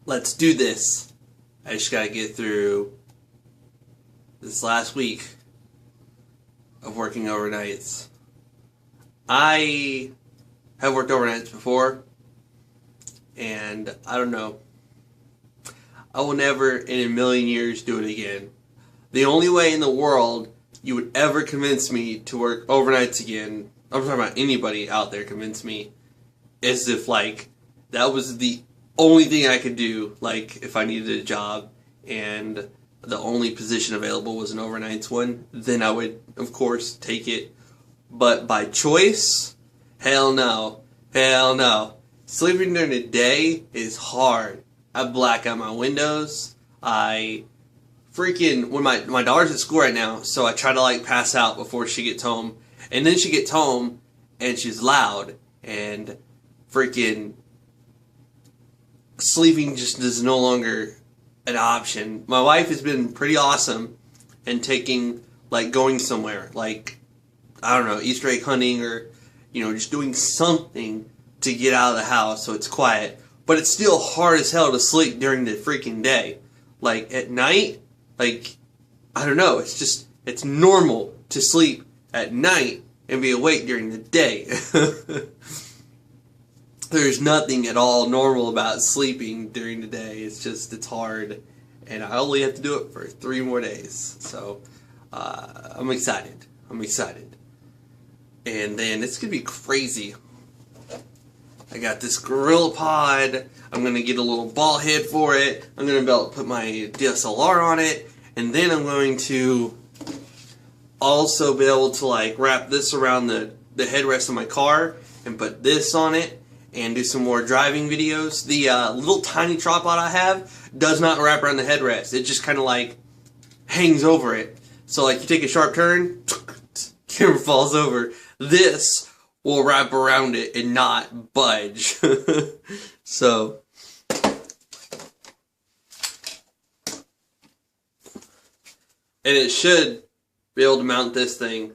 let's do this. I just gotta get through this last week of working overnights. I have worked overnights before, and I don't know. I will never in a million years do it again. The only way in the world you would ever convince me to work overnights again, I'm talking about anybody out there convince me, is if like that was the only thing I could do, like if I needed a job and the only position available was an overnights one, then I would of course take it. But by choice, hell no. Hell no. Sleeping during the day is hard. I black out my windows. I freaking, when my daughter's at school right now, so I try to like pass out before she gets home. And then she gets home and she's loud and freaking sleeping just is no longer an option. My wife has been pretty awesome in taking, like going somewhere, like, I don't know, Easter egg hunting or, you know, just doing something to get out of the house so it's quiet. But it's still hard as hell to sleep during the freaking day. Like at night, like, I don't know, it's just, it's normal to sleep at night and be awake during the day. There's nothing at all normal about sleeping during the day. It's just, it's hard. And I only have to do it for 3 more days. So, I'm excited. I'm excited. And then it's going to be crazy. I got this Gorilla Pod. I'm going to get a little ball head for it. I'm going to be able to put my DSLR on it. And then I'm going to also be able to like wrap this around the headrest of my car and put this on it and do some more driving videos. The little tiny tripod I have does not wrap around the headrest. It just kind of like hangs over it. So like you take a sharp turn, camera falls over. This will wrap around it and not budge. So and it should be able to mount this thing.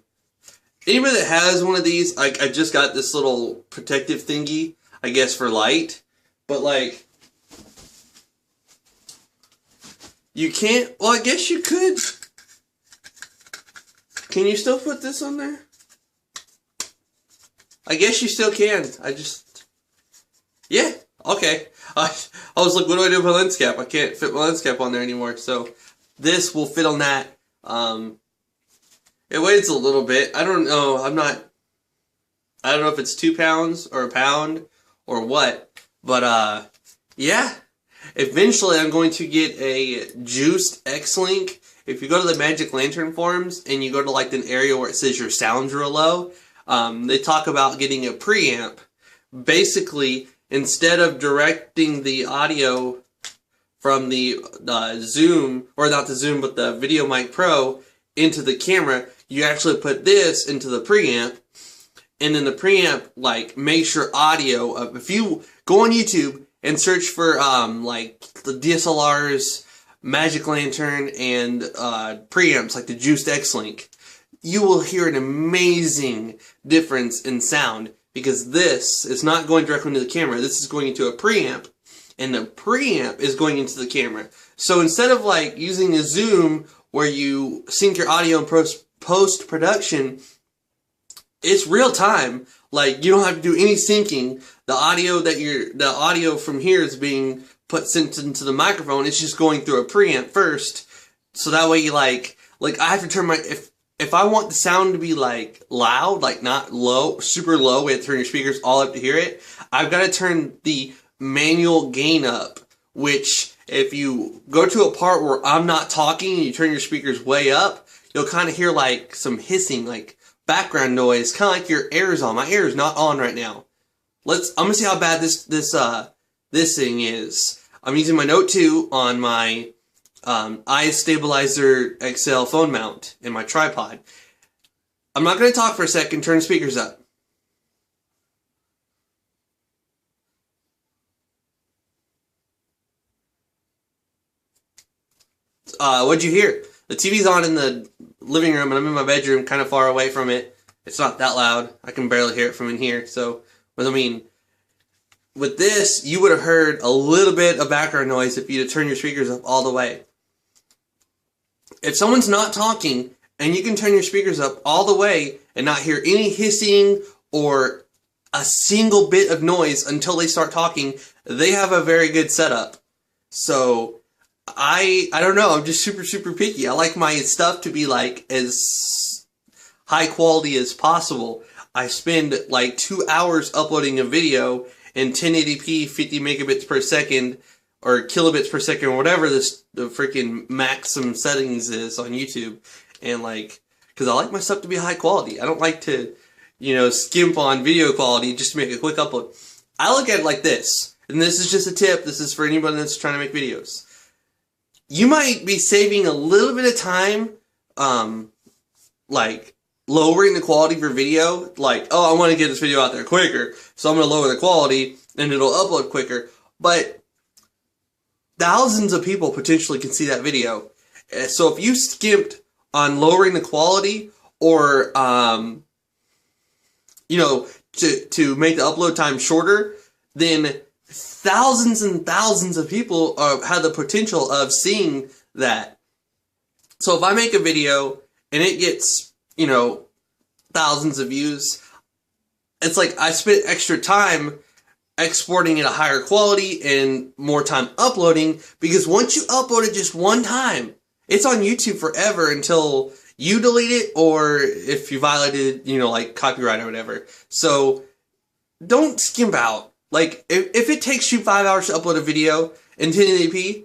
Anybody that has one of these, I just got this little protective thingy, I guess for light, but like, you can't, well I guess you could. Can you still put this on there? I guess you still can. Yeah, okay. I was like, what do I do with my lens cap? I can't fit my lens cap on there anymore, so this will fit on that. It weighs a little bit. I don't know. I don't know if it's 2 pounds or a pound or what. But, yeah. Eventually, I'm going to get a juiced X-Link. If you go to the Magic Lantern forums and you go to, like, an area where it says your sound's real low, they talk about getting a preamp. Basically, instead of directing the audio from the Zoom, or not the Zoom, but the VideoMic Pro into the camera, you actually put this into the preamp, and then the preamp, like, makes your audio, if you go on YouTube and search for, like, the DSLR's Magic Lantern and preamps, like the Juiced X-Link, you will hear an amazing difference in sound, because this is not going directly into the camera, this is going into a preamp, and the preamp is going into the camera. So instead of like using a Zoom where you sync your audio in post-production, it's real time. Like, you don't have to do any syncing. The audio from here is being sent into the microphone. It's just going through a preamp first. So that way you like I have to turn my, if I want the sound to be like loud, like not low, super low, we have to turn your speakers all up to hear it. I've got to turn the manual gain up, which if you go to a part where I'm not talking and you turn your speakers way up, you'll kind of hear like some hissing, like background noise, kind of like your air is on. My air is not on right now. I'm gonna see how bad this thing is. I'm using my Note 2 on my iStabilizer XL phone mount in my tripod. I'm not gonna talk for a second. Turn the speakers up. What'd you hear? The TV's on in the living room, and I'm in my bedroom, kind of far away from it. It's not that loud. I can barely hear it from in here. So, but I mean, with this, you would have heard a little bit of background noise if you'd turn your speakers up all the way. If someone's not talking and you can turn your speakers up all the way and not hear any hissing or a single bit of noise until they start talking, they have a very good setup. So I don't know, I'm just super picky. I like my stuff to be like as high quality as possible. I spend like 2 hours uploading a video in 1080p 50 megabits per second or kilobits per second or whatever the freaking maximum settings is on YouTube. And like, because I like my stuff to be high quality. I don't like to, you know, skimp on video quality just to make a quick upload. I look at it like this, and this is just a tip. This is for anybody that's trying to make videos. You might be saving a little bit of time, like lowering the quality of your video. Like, oh, I want to get this video out there quicker, so I'm going to lower the quality, and it'll upload quicker. But thousands of people potentially can see that video. So if you skimped on lowering the quality or, you know, to make the upload time shorter, then thousands and thousands of people have the potential of seeing that. So if I make a video and it gets, you know, thousands of views, it's like I spent extra time exporting at a higher quality and more time uploading, because once you upload it just one time, it's on YouTube forever until you delete it or if you violated, you know, like copyright or whatever. So don't skimp out. Like, if it takes you 5 hours to upload a video in 1080p,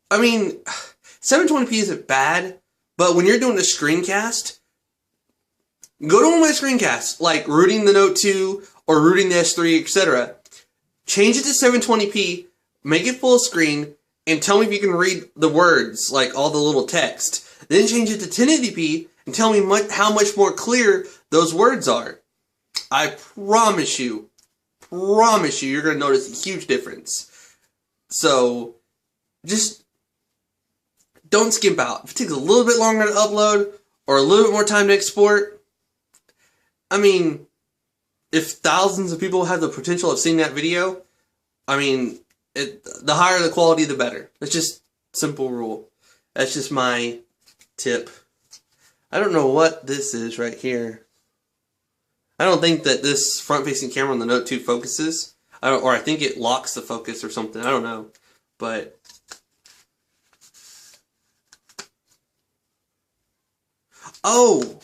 I mean, 720p isn't bad, but when you're doing a screencast, go to one of my screencasts, like rooting the Note 2 or rooting the S3, etc. Change it to 720p, make it full screen, and tell me if you can read the words, like all the little text. Then change it to 1080p and tell me how much more clear those words are. I promise you, you're going to notice a huge difference. So, just don't skimp out. If it takes a little bit longer to upload or a little bit more time to export, I mean, if thousands of people have the potential of seeing that video, I mean, the higher the quality, the better. That's just simple rule. That's just my tip. I don't know what this is right here. I don't think that this front-facing camera on the Note 2 focuses. Or I think it locks the focus or something. I don't know. But oh!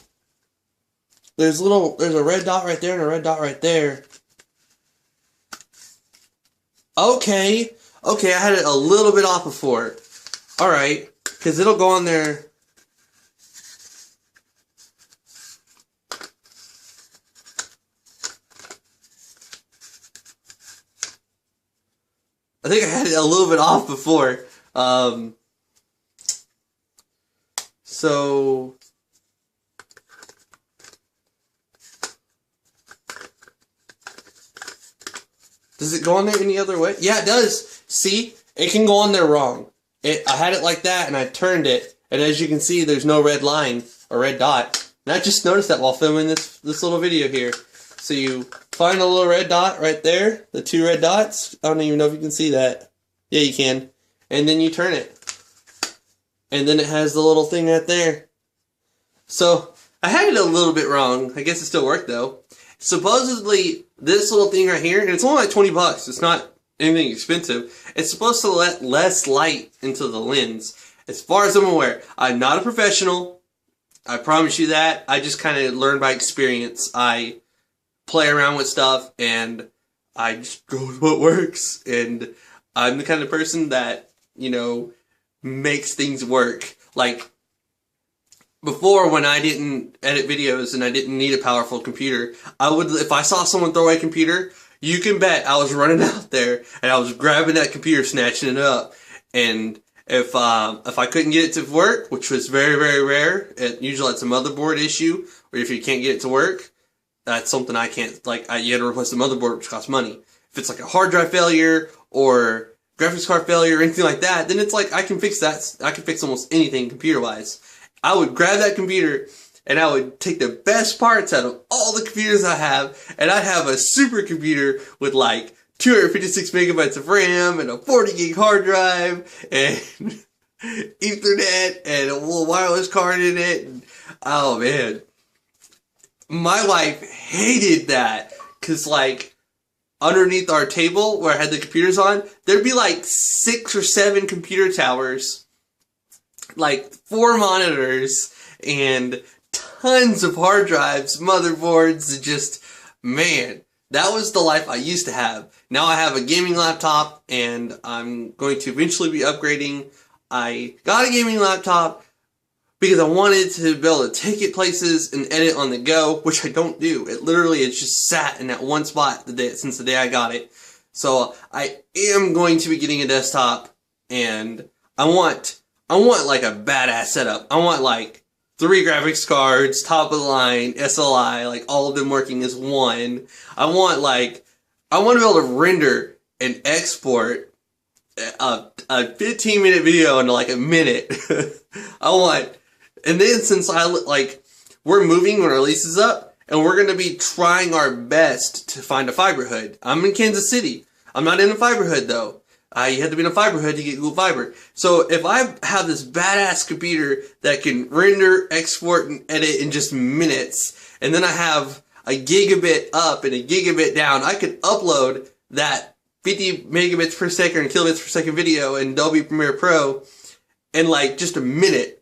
There's a red dot right there and a red dot right there. Okay, I had it a little bit off before. Alright, because it'll go on there. I think I had it a little bit off before. So does it go on there any other way? Yeah, it does. See? It can go on there wrong. I had it like that, and I turned it, and as you can see, there's no red line or red dot. And I just noticed that while filming this little video here. So you find a little red dot right there, the 2 red dots. I don't even know if you can see that. Yeah, you can. And then you turn it. And then it has the little thing right there. So, I had it a little bit wrong. I guess it still worked, though. Supposedly, this little thing right here, and it's only like 20 bucks. It's not anything expensive. It's supposed to let less light into the lens. As far as I'm aware, I'm not a professional. I promise you that. I just kind of learned by experience. I play around with stuff, and I just go with what works. And I'm the kind of person that, you know, makes things work. Like, before, when I didn't edit videos and I didn't need a powerful computer, if I saw someone throw away a computer, you can bet I was running out there and I was grabbing that computer, snatching it up. And if I couldn't get it to work, which was very, very rare, usually it's a motherboard issue, or if you can't get it to work, that's something I can't, like, you had to replace the motherboard, which costs money. If it's like a hard drive failure or graphics card failure or anything like that, then it's like, I can fix that. I can fix almost anything computer-wise. I would grab that computer and I would take the best parts out of all the computers I have, and I'd have a supercomputer with like 256 megabytes of RAM and a 40 gig hard drive and Ethernet and a little wireless card in it. And, oh man. My wife hated that because like underneath our table where I had the computers on, there'd be like 6 or 7 computer towers, like 4 monitors and tons of hard drives, motherboards, just, man, that was the life I used to have. Now I have a gaming laptop and I'm going to eventually be upgrading. I got a gaming laptop because I wanted to be able to take it places and edit on the go, which I don't do. It literally is just sat in that one spot since the day I got it. So I am going to be getting a desktop, and I want like a badass setup. I want like 3 graphics cards, top of the line, SLI, like all of them working as one. I want to be able to render and export a 15-minute video into like a minute. And then since we're moving when our lease is up, and we're going to be trying our best to find a fiber hood. I'm in Kansas City. I'm not in a fiber hood though. You have to be in a fiber hood to get Google Fiber. So if I have this badass computer that can render, export, and edit in just minutes, and then I have a gigabit up and a gigabit down, I could upload that 50 megabits per second or kilobits per second video in Adobe Premiere Pro in like just a minute.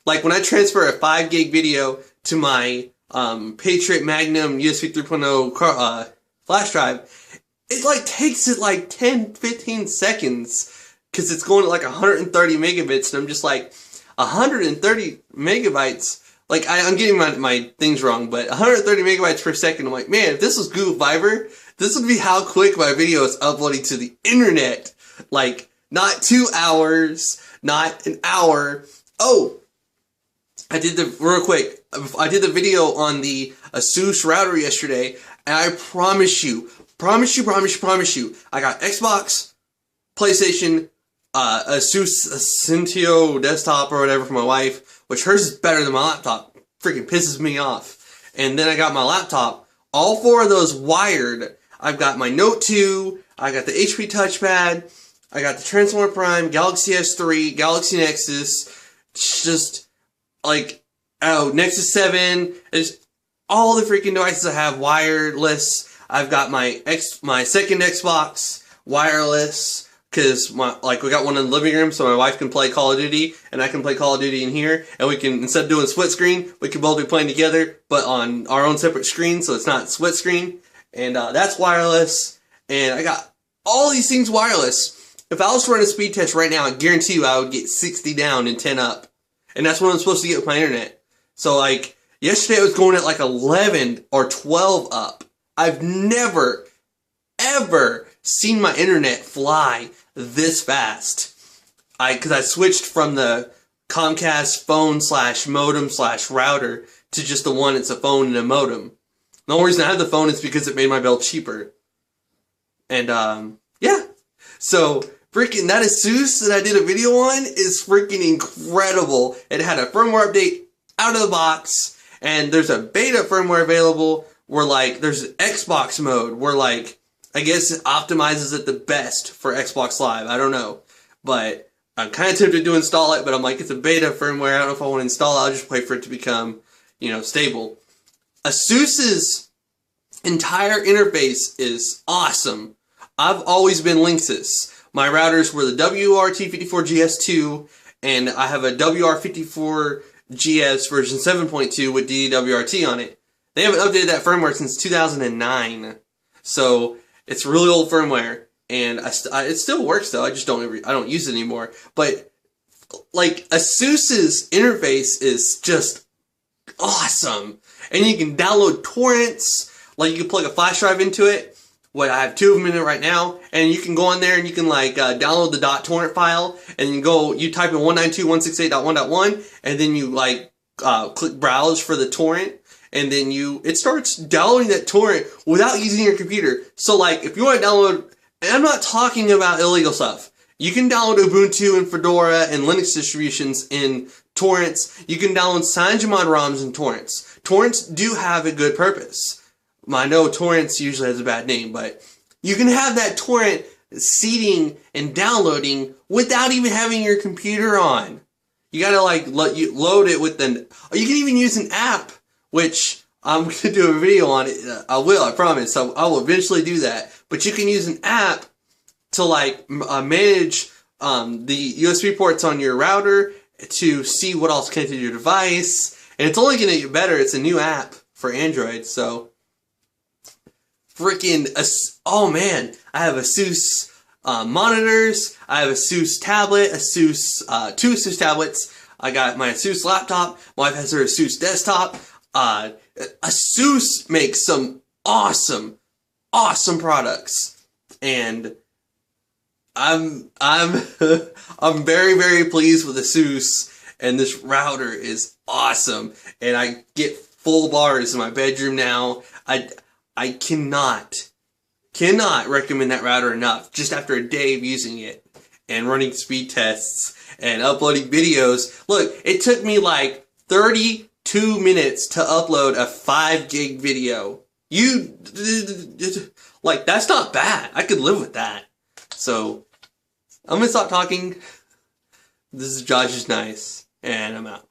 Like when I transfer a 5 gig video to my Patriot Magnum USB 3.0 flash drive, it like takes it like 10-15 seconds because it's going to like 130 megabits, and I'm just like, 130 megabytes, like I'm getting my things wrong, but 130 megabytes per second, I'm like, man, if this was Google Fiber, this would be how quick my video is uploading to the internet. Like, not 2 hours, not an hour. Oh, I did the video on the Asus router yesterday, and I promise you, I got Xbox, PlayStation, Asus Centio desktop or whatever for my wife, which hers is better than my laptop. Freaking pisses me off. And then I got my laptop, all 4 of those wired. I've got my Note 2, I got the HP touchpad, I got the Transformer Prime, Galaxy S3, Galaxy Nexus, just like, Nexus 7, there's all the freaking devices I have wireless. I've got my second Xbox wireless, because we got one in the living room so my wife can play Call of Duty and I can play Call of Duty in here, and we can, instead of doing split screen, we can both be playing together but on our own separate screens, so it's not split screen, and that's wireless, and I got all these things wireless. If I was to run a speed test right now, I guarantee you I would get 60 down and 10 up. And that's what I'm supposed to get with my internet. So like, yesterday I was going at like 11 or 12 up. I've never, ever seen my internet fly this fast. Because I switched from the Comcast phone / modem / router to just the one that's a phone and a modem. The only reason I have the phone is because it made my bill cheaper. And yeah. So freaking that Asus that I did a video on is freaking incredible. It had a firmware update out of the box, and there's a beta firmware available where like there's an Xbox mode where like I guess it optimizes it the best for Xbox Live. I don't know, but I'm kind of tempted to install it, but I'm like, it's a beta firmware. I don't know if I want to install it. I'll just wait for it to become, stable. Asus's entire interface is awesome. I've always been Linksys. My routers were the WRT54GS2, and I have a WR54GS version 7.2 with DDWRT on it. They haven't updated that firmware since 2009, so it's really old firmware, and it still works though. I just I don't use it anymore. But like Asus's interface is just awesome, and you can download torrents. Like you can plug a flash drive into it. I have 2 of them in it right now, and you can go on there and you can like download the .torrent file, and you type in 192.168.1.1, and then you like click browse for the torrent, and then it starts downloading that torrent without using your computer. So like if you want to download, and I'm not talking about illegal stuff, you can download Ubuntu and Fedora and Linux distributions in torrents. You can download CyanogenMod ROMs in torrents. Torrents do have a good purpose. I know torrents usually has a bad name, but You can have that torrent seeding and downloading without even having your computer on. You gotta like load it with or you can even use an app, which I'm gonna do a video on it. I promise. I will eventually do that. But you can use an app to like manage the USB ports on your router to see what else connected to your device. And it's only gonna get better. It's a new app for Android, so freaking, oh man, I have ASUS monitors, I have a ASUS tablet, two ASUS tablets, I got my ASUS laptop, my wife has her ASUS desktop. ASUS makes some awesome products, and I'm I'm very, very pleased with ASUS, and this router is awesome, and I get full bars in my bedroom now. I cannot recommend that router enough. Just after a day of using it and running speed tests and uploading videos. Look, it took me like 32 minutes to upload a 5 gig video. Like, that's not bad. I could live with that. So, I'm gonna stop talking. This is Josh is Nice, and I'm out.